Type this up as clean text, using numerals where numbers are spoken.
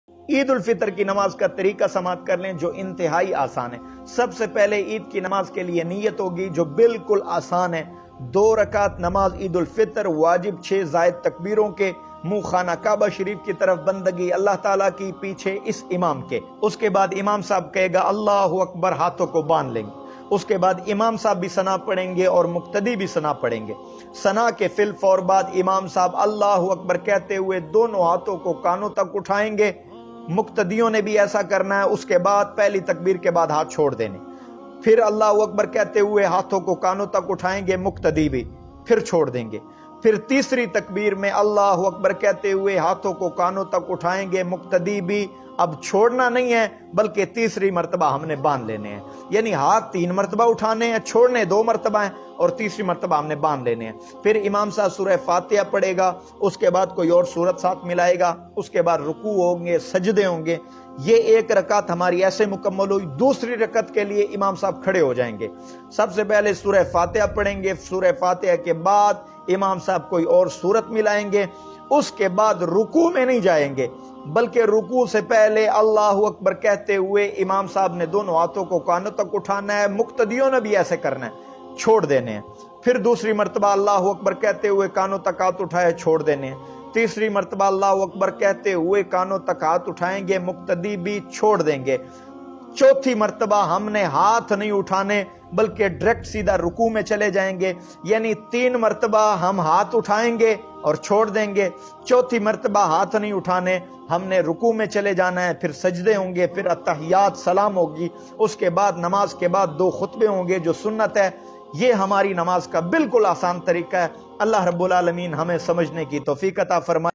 عید الفطر کی نماز کا طریقہ سماعت کر لیں جو انتہائی آسان ہے۔ سب سے پہلے عید کی نماز کے لیے نیت ہوگی جو بالکل آسان ہے۔ 2 رکعت نماز عید الفطر، واجب 6 زائد تکبیروں کے، منہ خانہ کعبہ شریف کی طرف، بندگی اللہ تعالیٰ کی پیچھے اس امام کے۔ اس کے بعد امام صاحب کہے گا اللہ اکبر، ہاتھوں کو باندھ لیں گے۔ اس کے بعد امام صاحب بھی ثنا پڑھیں گے اور مقتدی بھی ثنا پڑھیں گے۔ ثنا کے فی الفور بعد امام صاحب اللہ اکبر کہتے ہوئے دونوں ہاتھوں کو کانوں تک اٹھائیں گے۔ مقتدیوں نے بھی ایسا کرنا ہے۔ اس کے بعد پہلی تکبیر کے بعد ہاتھ چھوڑ دینے، پھر اللہ اکبر کہتے ہوئے ہاتھوں کو کانوں تک اٹھائیں گے مقتدی بھی، پھر چھوڑ دیں گے۔ پھر تیسری تکبیر میں اللہ اکبر کہتے ہوئے ہاتھوں کو کانوں تک اٹھائیں گے مقتدی بھی۔ اب چھوڑنا نہیں ہے بلکہ تیسری مرتبہ ہم نے باندھ لینے ہیں، یعنی ہاتھ 3 مرتبہ اٹھانے ہیں، چھوڑنے 2 مرتبہ ہیں اور تیسری مرتبہ ہم نے باندھ لینے ہیں۔ پھر امام صاحب سورہ فاتحہ پڑھے گا، اس کے بعد کوئی اور سورت ساتھ ملائے گا، اس کے بعد رکوع ہوں گے، سجدے ہوں گے۔ یہ 1 رکعت ہماری ایسے مکمل ہوئی۔ دوسری رکعت کے لیے امام صاحب کھڑے ہو جائیں گے۔ سب سے پہلے سورہ فاتحہ پڑھیں گے، سورہ فاتحہ کے بعد امام صاحب کوئی اور سورت ملائیں گے۔ اس کے بعد رکوع میں نہیں جائیں گے بلکہ رکوع سے پہلے اللہ اکبر کہتے ہوئے امام صاحب نے دونوں ہاتھوں کو کانوں تک اٹھانا ہے، مقتدیوں نے بھی ایسے کرنا ہے، چھوڑ دینے ہیں۔ پھر دوسری مرتبہ اللہ اکبر کہتے ہوئے کانوں تک ہاتھ اٹھائے، چھوڑ دینے ہیں۔ تیسری مرتبہ اللہ اکبر کہتے ہوئے کانوں تک ہاتھ اٹھائیں گے، مقتدی بھی چھوڑ دیں گے۔ چوتھی مرتبہ ہم نے ہاتھ نہیں اٹھانے بلکہ ڈائریکٹ سیدھا رکوع میں چلے جائیں گے، یعنی 3 مرتبہ ہم ہاتھ اٹھائیں گے اور چھوڑ دیں گے۔ چوتھی مرتبہ ہاتھ نہیں اٹھانے، ہم نے رکوع میں چلے جانا ہے، پھر سجدے ہوں گے، پھر اتحیات سلام ہوگی۔ اس کے بعد نماز کے بعد 2 خطبے ہوں گے جو سنت ہے۔ یہ ہماری نماز کا بالکل آسان طریقہ ہے۔ اللہ رب العالمین ہمیں سمجھنے کی توفیق عطا فرمائے۔